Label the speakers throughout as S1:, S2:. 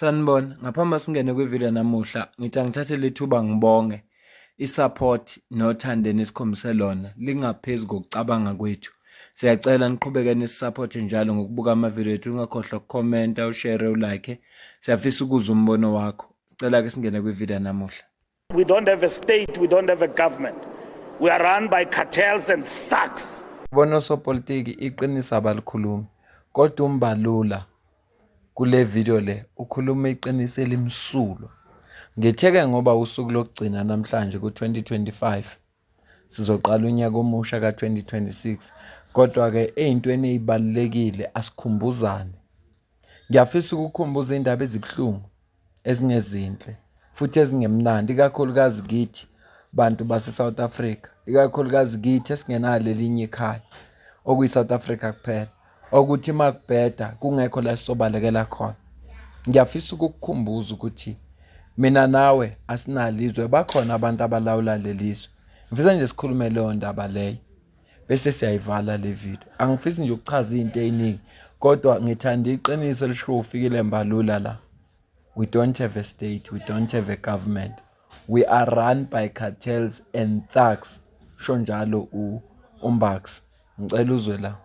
S1: Sanibona, ngaphambi singene kwivideo namuhla, ngithi angithathe lethuba ngibonge isupport nothando nesikhombise lona lingaphezulu kokucabanga kwethu. Siyacela niqhubeke nisupporte njalo ngokubuka amavideo ethu, ungakhohlwa ukukhomenta, ushare, ulike. Siyafisa ukuzwa umbono wakho. Sicela ke singene kwivideo namuhla.
S2: We don't have a state, we don't have a government. We are run by cartels and thugs.
S1: Bona sopolitiki iqinisa abalikhulumi. Kodwa umbalula kule video le ukhuluma iqiniso elimsulo. Ngitheke ngoba usuku lokugcina namhlanje ku2025 sizoqala unyaka omusha ka2026, kodwa ke ezintweni ezibalekile asikhumbuzane. Ngiyafisa ukukhumbuza indaba ezibhlungu ezingezinhle futhi ezingemnandi, ikakhulukazi kithi bantu base South Africa, ikakhulukazi kithi esingenalo elinye ikhaya okuyi South Africa kuphela, ukuthi makubheda kungekho la sizobalekela khona. Ngiyafisa ukukukhumbuza ukuthi mina nawe asinalizwe, bakhona abantu abalawula lelizwe. Ngifisa nje sikhulume leyo ndaba leyo bese siyayivala le video. Angifisi nje ukuchaza izinto eziningi, kodwa ngithanda iqiniso elisho ufikile embalula la. We don't have a state, we don't have a government. We are run by cartels and thugs. Shonjalo uMbax. Ngicela uzwe la.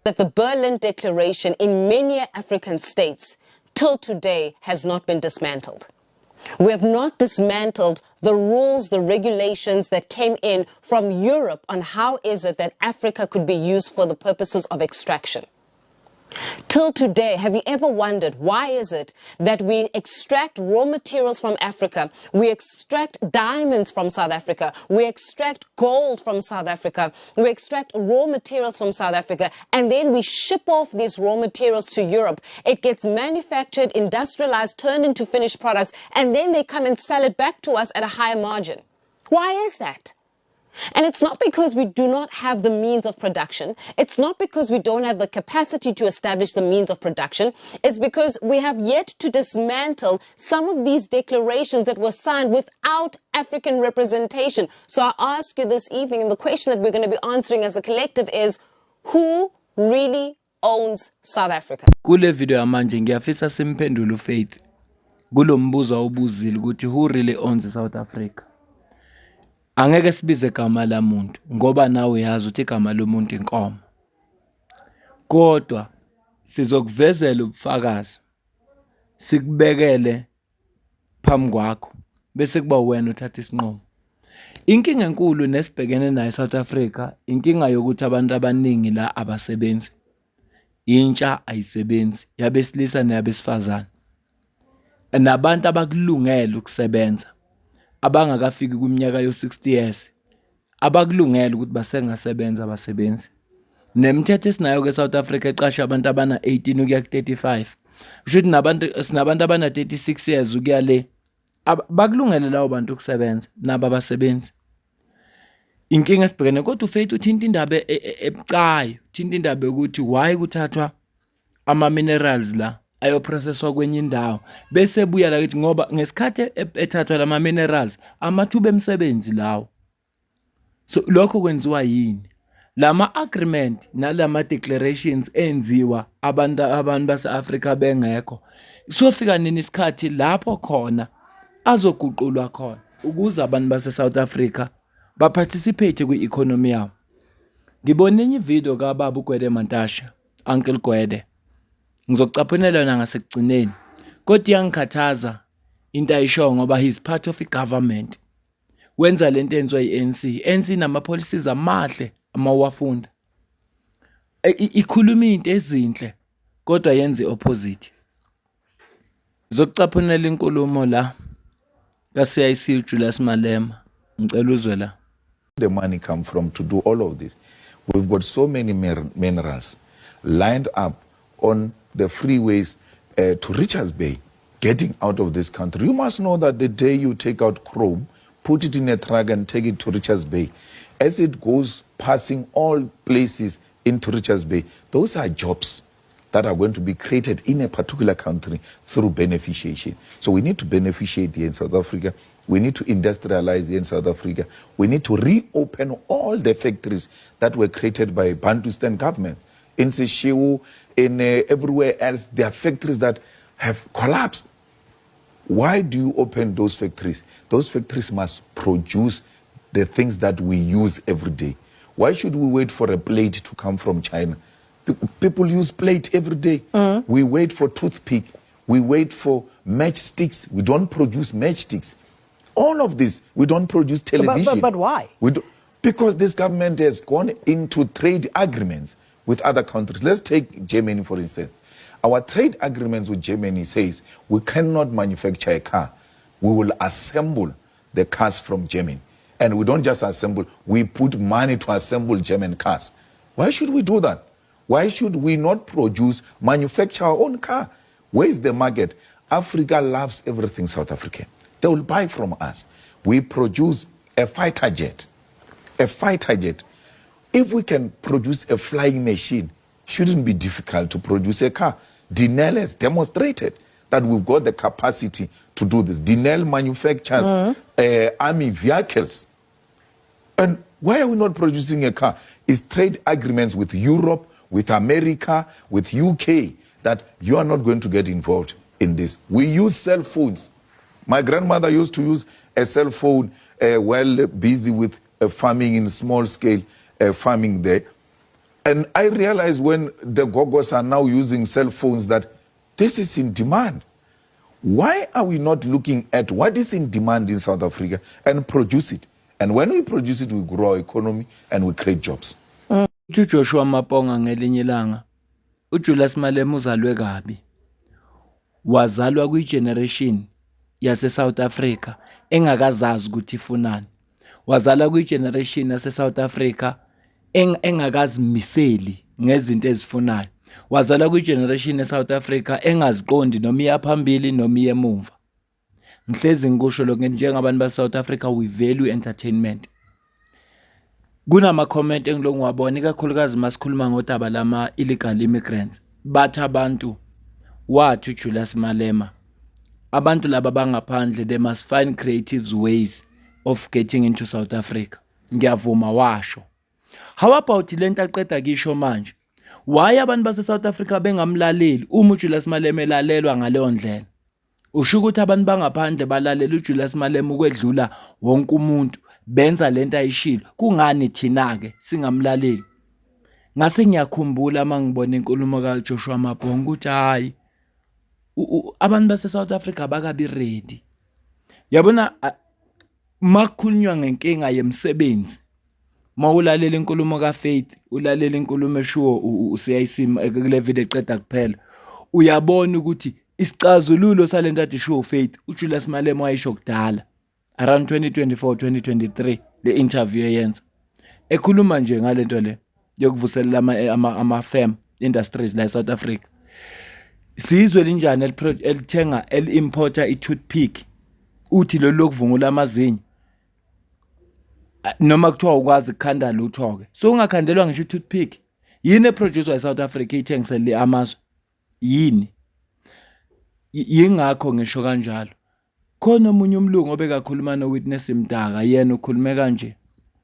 S3: That the Berlin Declaration in many African states till today has not been dismantled. We have not dismantled the rules, the regulations that came in from Europe on how is it that Africa could be used for the purposes of extraction. Till today, have you ever wondered why is it that we extract raw materials from Africa, we extract diamonds from South Africa, we extract gold from South Africa, we extract raw materials from South Africa, and then we ship off these raw materials to Europe. It gets manufactured, industrialized, turned into finished products, and then they come and sell it back to us at a higher margin. Why is that? And it's not because we do not have the means of production. It's not because we don't have the capacity to establish the means of production. It's because we have yet to dismantle some of these declarations that were signed without African representation. So I ask you this evening, and the question that we're going to be answering as a collective is, who really owns South Africa?
S1: Kule video manje ngiyafisa simphendule uFaith kulombuzo awubuzile ukuthi who really owns South Africa. Angeke sibize igama lamuntu ngoba nawe uyazi ukuthi igama lomuntu inkomo. Kodwa sizokuvezela ubufakazi, sikubekele phambi kwakho bese kuba wena uthatha isinqumo. Inkinga enkulu nesibhekene nayo South Africa, inkinga yokuthi abantu abaningi la abasebenzi. Intsha ayisebenzi, yabesilisa neyabesifazane. Nabantu abakulungela ukusebenza, abangakafiki kwiminyaka yo60 years, abakulungela ukuthi basengasebenza abasebenzi. Nemithetho esinayo ke South Africa eqasha abantu abana 18 ukuya ku35. Usho ukuthi sinabantu abana 36 years ukuya le. Bakulungela lawo bantu ukusebenza nabo abasebenzi. Inkinga esibhekene kodwa uFaith uthinta indaba ebucayi, uthinta indaba ukuthi why kuthathwa ama minerals la ayoprocesswa kwenye indawo bese buya la kithi ngoba ngesikhathi ethathwa lama minerals amathuba emsebenzi lawo. So lokho kwenziwa yini? Lama agreement nalama declarations enziwa abantu base-Africa bengekho. Sofika nini isikhathi lapho khona azoguqulwa khona ukuze abantu base-South Africa baparticipate kwi-economy yabo. Ngibona enye video kaBaba uGwede Mantashe, Uncle Gwede. Ngizokucaphunela yona ngasekugcineni. Kodwa iyangikhathaza into ayisho ngoba he's part of i-government. Wenza lento enziwa yi-ANC. ANC nama policies amahle amawafunda. Ikhuluma into ezinhle kodwa yenza i-opposite. Ngizokucaphunela inkulumo la kaCIC Julius Malema. Ngicela uzwe la.
S4: The money come from to do all of this. We've got so many minerals lined up on the freeways to Richards Bay, getting out of this country. You must know that the day you take out chrome, put it in a truck and take it to Richards Bay, as it goes passing all places into Richards Bay, those are jobs that are going to be created in a particular country through beneficiation. So we need to beneficiate here in South Africa. We need to industrialize here in South Africa. We need to reopen all the factories that were created by Bantustan governments. In Seshiwo, in everywhere else, there are factories that have collapsed. Why do you open those factories? Those factories must produce the things that we use every day. Why should we wait for a plate to come from China? People use plate every day. We wait for toothpick. We wait for matchsticks. We don't produce matchsticks. All of this, we don't produce television.
S5: But why?
S4: Because this government has gone into trade agreements with other countries. Let's take Germany, for instance. Our trade agreements with Germany says we cannot manufacture a car. We will assemble the cars from Germany. And we don't just assemble, we put money to assemble German cars. Why should we do that? Why should we not manufacture our own car? Where is the market? Africa loves everything South African. They will buy from us. We produce a fighter jet. A fighter jet. If we can produce a flying machine, shouldn't be difficult to produce a car. Denel has demonstrated that we've got the capacity to do this. Denel manufactures army vehicles. And why are we not producing a car? It's trade agreements with Europe, with America, with UK, that you are not going to get involved in this. We use cell phones. My grandmother used to use a cell phone while busy with farming in small scale farming there. And I realized when the Gogos are now using cell phones that this is in demand. Why are we not looking at what is in demand in South Africa and produce it? And when we produce it, we grow our economy and we create jobs.
S1: Joshua Maponga ngelinye ilanga uJulius Malema uzalwe kabi. Wazalwa kwi-generation yase South Africa engakazazi ukuthi ifunani. Wazalwa kwi-generation yase South Africa engakazimiseli ngezinto ezifunayo. Wazalwa kwi-generation eSouth Africa engaziqondi noma iya phambili noma iya emuva. Ngihlezi ngikusho lokho njengabantu baseSouth Africa we value entertainment. Kunama comment engiloko ngwabona ikakhulukazi masikhuluma ngodaba lama illegal immigrants. Bathi abantu wathi uJulius Malema abantu laba bangaphandle they must find creative ways of getting into South Africa. Ngiyavuma washo. How about lento aqeda kisho manje? Why abantu base South Africa bengamlaleli uma uJulius Malema elalelwa ngaleyo ndlela? Usho ukuthi abantu bangaphandle balalela uJulius Malema ukwedlula wonke umuntu benza lento ayishilo. Kungani thina ke singamlaleli? Ngase ngiyakhumbula mangibona inkulumo kaJoshua Mabonga ukuthi hayi abantu base South Africa bakabi ready. Yabona makukhulunywa ngenkinga yemsebenzi. Mawulalela inkulumo kaFaith, ulalela inkulumo eshuwo uSiyayisima kule video eqeda kuphela. Uyabona ukuthi isicazululo salento athi shuwo Faith uJulius Malema wayisho kudala around 2024-2023 le interview eyenza. Ekhuluma nje ngalento le yokuvuselela ama-firm industries la eSouth Africa. Sizwe linjani elithenga eli-importer i-toothpick uthi lo lokuvungula amazinyo noma kuthiwa ukwazi ukukhanda lutho ke. So ungakhandelwa ngisho i-toothpick. Yini eproducer eSouth Africa ithengisele amazwe? Yini? Yingakho ngisho kanjalo. Khona omunye umlungu obekakhuluma noWitness Mdaka yena ukhulume kanje.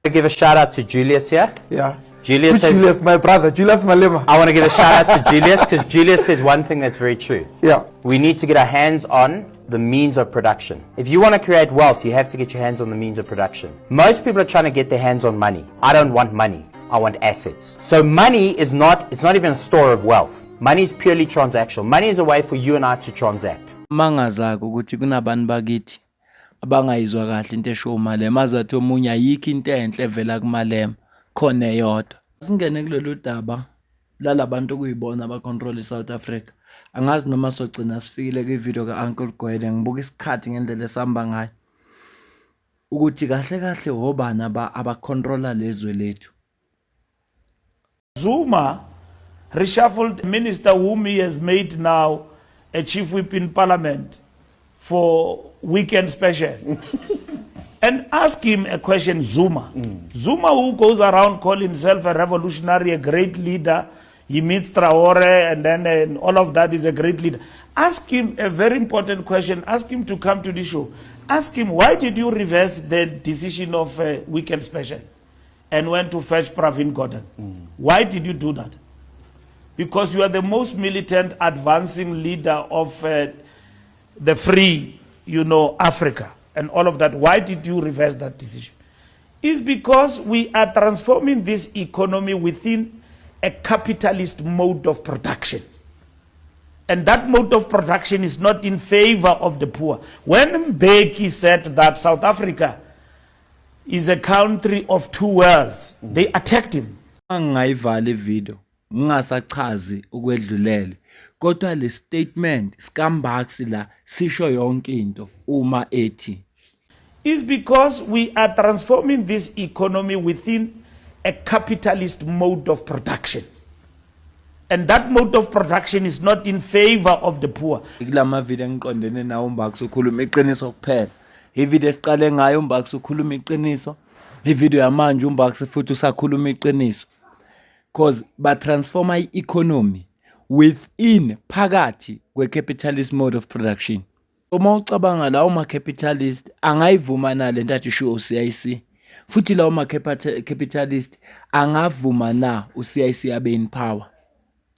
S6: I give a shout out to Julius here.
S5: Yeah.
S6: Julius says,
S5: Julius, my brother, Julius Malema.
S6: I want to give a shout out to Julius because Julius says one thing that's very true.
S5: Yeah.
S6: We need to get our hands on the means of production. If you want to create wealth, you have to get your hands on the means of production. Most people are trying to get their hands on money. I don't want money. I want assets. So money is not even a store of wealth. Money is purely transactional. Money is a way for you and I to transact.
S1: Mangazaka ukuthi kunabantu bakithi abangayizwa kahle into esho uMalema azathi omunye ayikho into enhle evela kuMalema khona eyodwa. Singene kulolu daba lalabantu kuyibona abacontrol eSouth Africa. Angazi noma sogcina sifikile kwivideo kaUncle Gwede ngibuka isikhathi ngendlela esihamba ngayo ukuthi kahle kahle hobani abacontrola lezwe lethu.
S2: Zuma reshuffled minister whom he has made now a chief whip in parliament for weekend special. And ask him a question, Zuma. Zuma, who goes around calling himself a revolutionary, a great leader. He meets Traore and then all of that is a great leader. Ask him a very important question. Ask him to come to the show. Ask him, why did you reverse the decision of weekend special and went to fetch Pravin Gordhan? Why did you do that? Because you are the most militant, advancing leader of the free Africa and all of that. Why did you reverse that decision? It's because we are transforming this economy within a capitalist mode of production. And that mode of production is not in favor of the poor. When Mbeki said that South Africa is a country of two worlds, they attacked him.
S1: Angayivala ivideo ngingasachazi ukwedlulele kodwa le statement scumbags la sisho yonke into uma ethi
S2: Is because we are transforming this economy within a capitalist mode of production. And that mode of production is not in favor of the poor.
S1: kulama video ngiqondene nawo uMbax ukhuluma iqiniso kuphela ivideo esiqale ngayo uMbax ukhuluma iqiniso ivideo yamanje uMbax futhi usakhuluma iqiniso because ba transforma i-economy within phakathi kwe-capitalist mode of production. Uma ucabanga lawo ma-capitalist angayivuma na lento athi isho uCIC futhi lawo ma-capitalist angavuma na uCIC abe in power.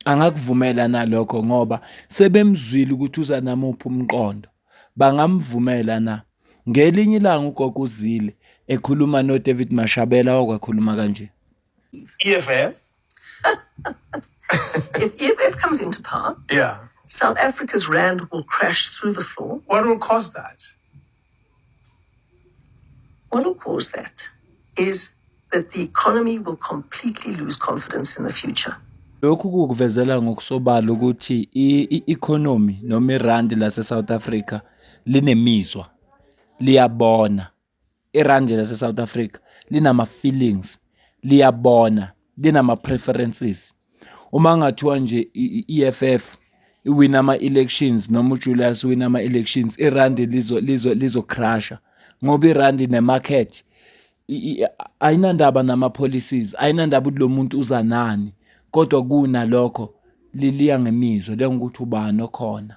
S1: Angakuvumela nalokho ngoba sebemzwile ukuthi uza namuphi umqondo. Bangamvumela na. Ngelinye ilanga ugogo uzile ekhuluma no David Mashabela okwakhuluma kanje.
S7: EFF?
S8: If EFF comes into power,
S7: Yeah.
S8: South Africa's rand will crash through the floor.
S7: What will cause that?
S8: What will cause that is that the economy will completely lose confidence in the future.
S1: Lokhu kukuvezela ngokusobala ukuthi i-economy noma irandi lase South Africa linemizwa liyabona irandi lase South Africa linama feelings liyabona linama preferences. Uma ngathiwa nje i-EFF iwina ama elections noma uJulius wina ama elections irandi lizo crasha ngoba irandi nemarket ayinandaba nama policies ayinandaba lo muntu uza nani kodwa kuna lokho liliya ngemizwa lengokuthi ubani okhona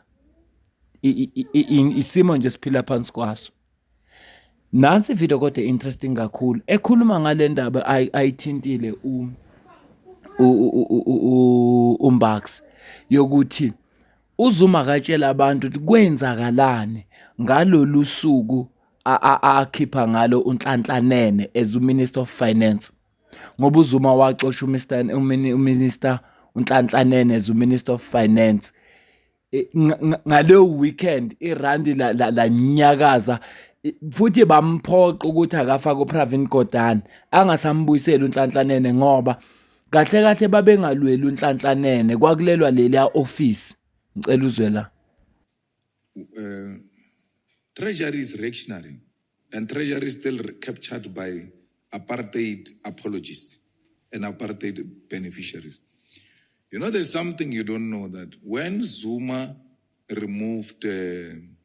S1: isimo nje siphila phansi kwaso. Nansi video kodwa interesting kakhulu ekhuluma ngale ndaba ayithintile uMbax yokuthi uzuma katshela abantu ukuthi kwenzakalani ngalolu suku akhipha ngalo uNhlanhlanene as uMinister of Finance ngoba uzuma waxoxa uMinister uNhlanhlanene as uMinister of Finance ngaleyo weekend irandi la nyakaza futhi bamphoqa ukuthi akafake uPravin Gordhan angasambuyisela uNhlanhlanene ngoba kahle kahle babengalweli uNhlanhlanene kwakulelwa leya office ngicela uzwe la.
S4: Treasury is reactionary, and Treasury is still captured by apartheid apologists and apartheid beneficiaries. You know, there's something you don't know, that when Zuma removed Pravin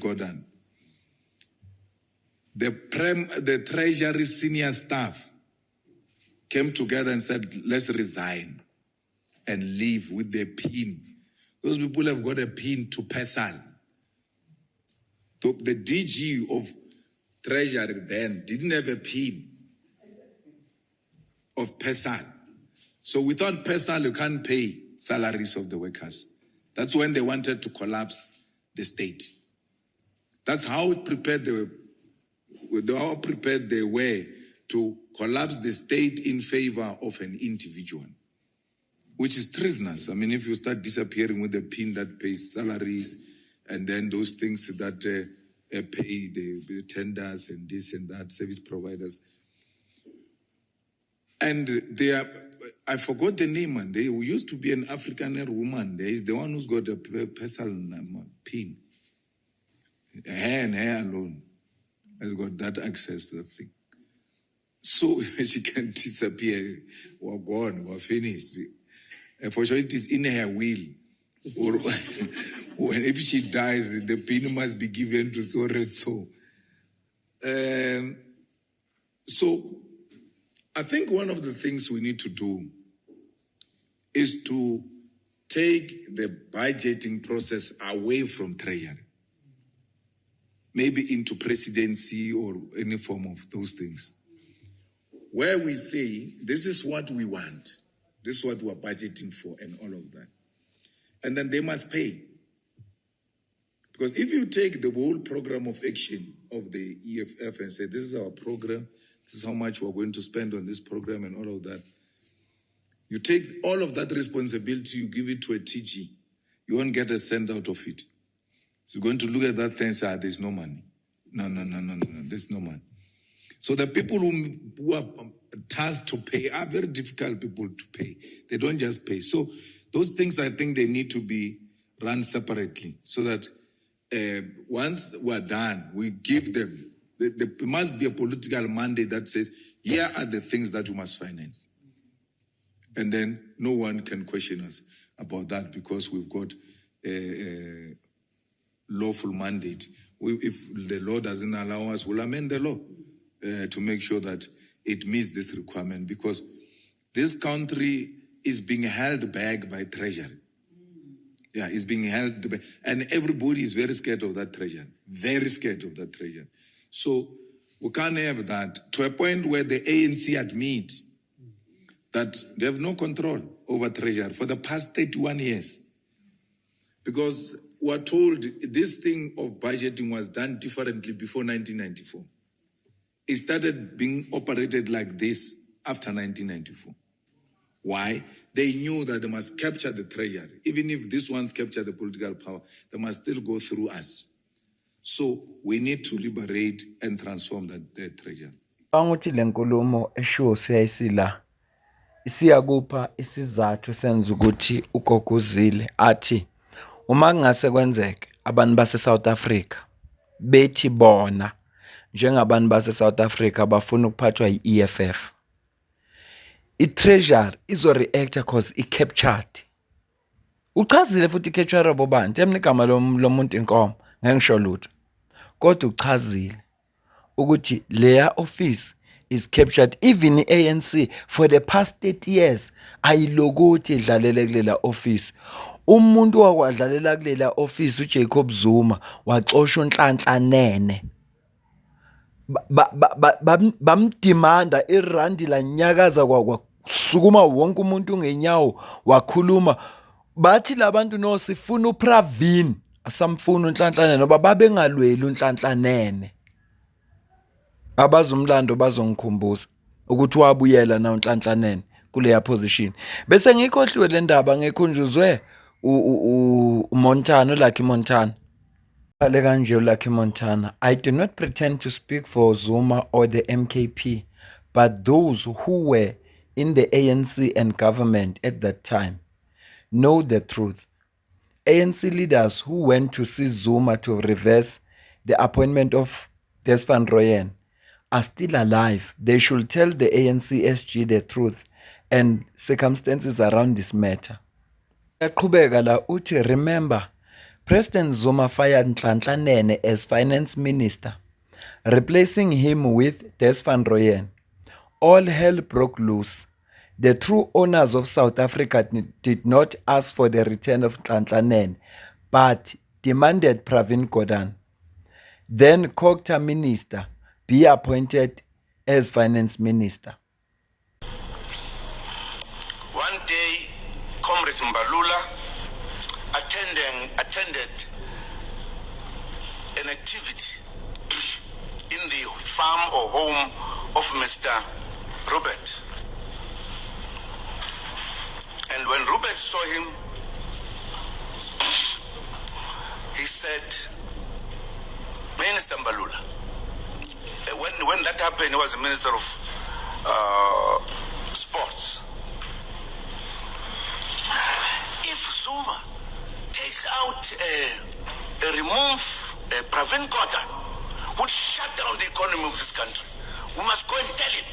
S4: Gordhan, the Treasury senior staff came together and said, let's resign and leave with the pin. Those people have got a pin to PESAL. The DG of Treasury then didn't have a pin of PESAL. So without PESAL, you can't pay salaries of the workers. That's when they wanted to collapse the state. That's how prepared they were to collapse the state in favor of an individual, which is treasonous. I mean, if you start disappearing with a pin that pays salaries and then those things that pay the tenders and this and that, service providers. And they are, I forgot the name, and there used to be an African woman. There is the one who's got a personal pin. Her and her alone has got that access to the thing. So she can disappear. We're gone, we're finished. And for sure, it is in her will. Or when if she dies, the pin must be given to so and so. So I think one of the things we need to do is to take the budgeting process away from Treasury, maybe into presidency or any form of those things, where we say, this is what we want, this is what we're budgeting for, and all of that. and then they must pay. Because if you take the whole program of action of the EFF and say, this is our program, this is how much we're going to spend on this program and all of that, you take all of that responsibility, you give it to a TG, you won't get a cent out of it. So you're going to look at that thing and say, there's no money. No, there's no money. So the people who are tasked to pay are very difficult people to pay. They don't just pay. So those things, I think they need to be run separately so that once we're done, we give them, there must be a political mandate that says, here are the things that you must finance. And then no one can question us about that because we've got a lawful mandate. If the law doesn't allow us, we'll amend the law to make sure that it meets this requirement because this country is being held back by treasury. Yeah, it's being held back. And everybody is very scared of that treasury. Very scared of that treasury. So we can't have that to a point where the ANC admit that they have no control over treasury for the past 31 years. Because we're told this thing of budgeting was done differently before 1994. It started being operated like this after 1994. Why? They knew that they must capture the treasury. Even if these ones capture the political power, they must still go through us. So we need to liberate and transform the treasury.
S1: Anguthi lenkulumo esho siyayisila isiyakupha isizathu senza ukuthi ugoguzile athi uma kungase kwenzeke abantu base South Africa bethi bona njengabantu base South Africa bafuna ukuphathwa yi-EFF i-treasury izo-reacta cause i-captured uchazile futhi i-capture bobantu emnigama lomuntu inkomo ngeke ngisho lutho kodwa uchazile ukuthi leya office is captured. Even ANC for the past 30 years ayilokuthi idlalele kulela office. Umuntu wakwadlalela kulela office uJacob Zuma waxoshwa uNhlanhla Nene. Bamdimanda irandi la nyakaza sukuma wonke umuntu ngenyawo wakhuluma bathi labantu no sifuna uPravin asamfuna uNhlanhla Nene noba babengalweli uNhlanhla Nene. Abazumlando bazongikhumbuza ukuthi wabuyela na uNhlanhla Nene kuleya position bese ngikhohliwe le ndaba ngekhunjuzwe uMontana Lucky Montana ale kanje uLucky Montana. I do not pretend to speak for Zuma or the MKP but those who were in the ANC and government at that time know the truth. ANC leaders who went to see Zuma to reverse the appointment of Des van Rooyen are still alive. They should tell the ANC SG the truth and circumstances around this matter. Remember, President Zuma fired Nhlanhla Nene as finance minister, replacing him with Des van Rooyen. All hell broke loose. The true owners of South Africa did not ask for the return of Nhlanhla Nene, but demanded Pravin Gordhan, then Cogta minister, be appointed as finance minister.
S9: One day, Comrade Mbalula attended an activity in the farm or home of Mr. Robert. And when Robert saw him, he said, Minister Mbalula, when that happened, he was the Minister of Sports. If Zuma takes out remove Pravin Gordhan, would shut down the economy of this country. We must go and tell him.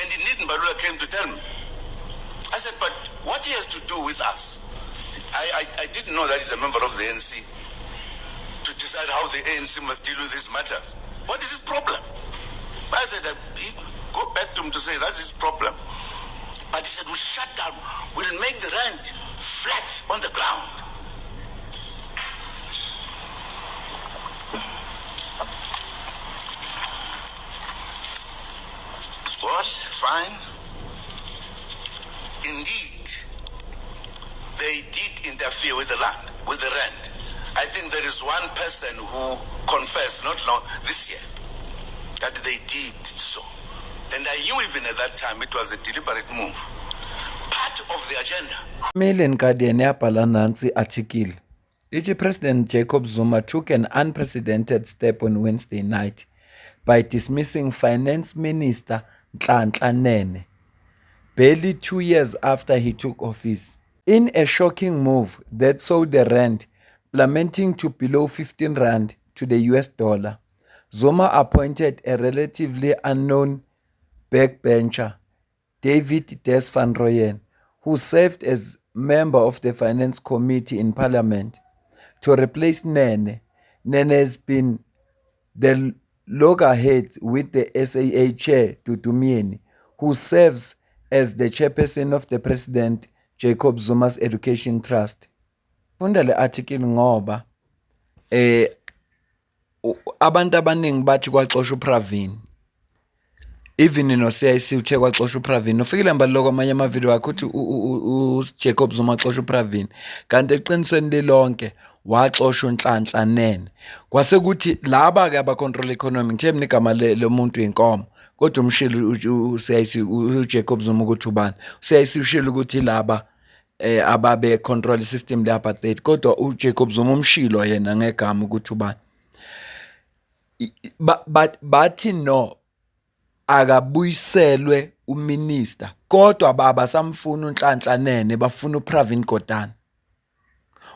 S9: And indeed, Mbalula came to tell me. I said, but what he has to do with us? I didn't know that he's a member of the ANC to decide how the ANC must deal with these matters. What is his problem? I said, go back to him to say that's his problem. But he said, we'll shut down. We'll make the rand flat on the ground. Well, fine. Indeed, they did interfere with the land, with the rand. I think there is one person who confessed not long this year that they did so. And I knew even at that time it was a deliberate move. Part of the agenda.
S1: Million Guardian yabhala nansi article. Ichi President Jacob Zuma took an unprecedented step on Wednesday night by dismissing Finance Minister Nhlanhla Nene, barely 2 years after he took office. In a shocking move that saw the rand plummeting to below 15 rand to the US dollar, Zuma appointed a relatively unknown backbencher, David Des van Rooyen, who served as member of the Finance Committee in Parliament, to replace Nene. Nene has been the loggerhead with the SAA chair, Dudu Myeni, who serves as the chairperson of the President Jacob Zuma's Education Trust. Funda le article ngoba abantu abaningi bathi kwaxoshwa uPravin. Even no CIC uthe kwaxoshwa uPravin. Ufikile mbaloko amanye ama video akho uthi Jacob Zuma xoshwa uPravin. Kanti eqinisweni lelonke waxoshwa uNhlanhla Nene. Kwase kuthi laba ke aba control economy ngithe mina igama lomuntu inkomo. Kodwa umshilo uCIC uJacob Zuma ukuthi ubani. uCIC ushilo ukuthi laba ababe control system le apartheid. Kodwa uJacob Zuma umshilo yena ngegama ukuthi ubani. Bathi no akabuyiselwe uminister, kodwa baba samfuna uNhlanhla Nene, bafuna uPravin Gordhan.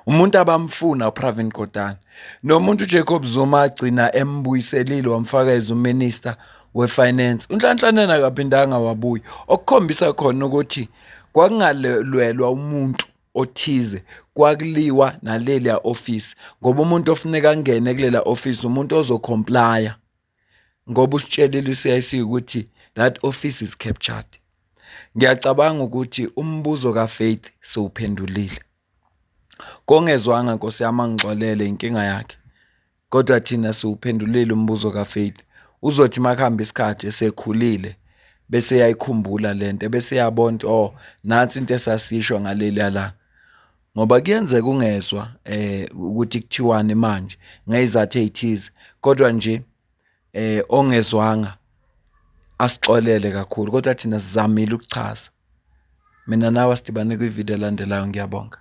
S1: Umuntu abamfuna uPravin Gordhan. Nomuntu uJacob Zuma agcina embuyiselile wamfaka uminister wefinance. uNhlanhla Nene akaphindanga wabuya, okukhombisa khona ukuthi kwakungalwelwa umuntu othize, kwakuliwa nalelia office, ngoba umuntu ofuneka angene kulela office umuntu ozocomplya, ngoba usitshelile uCIC ukuthi that office is captured. Ngiyacabanga ukuthi umbuzo kaFaith sowuphendulile. Kongezwanga Nkosi yami angixolele inkinga yakhe, kodwa thina siwuphendulile umbuzo kaFaith. Uzothi makuhamba isikhathi esekhulile bese yayikhumbula lento, bese yabona nansi into esasisho ngaleli la. Ngoba kuyenzeka ungezwa ukuthi kuthiwani manje ngezathu ezithize, kodwa nje ongezwanga asixolele kakhulu, kodwa thina sizamile ukuchaza. Mina nawe sidibane kwivideo elandelayo. Ngiyabonga.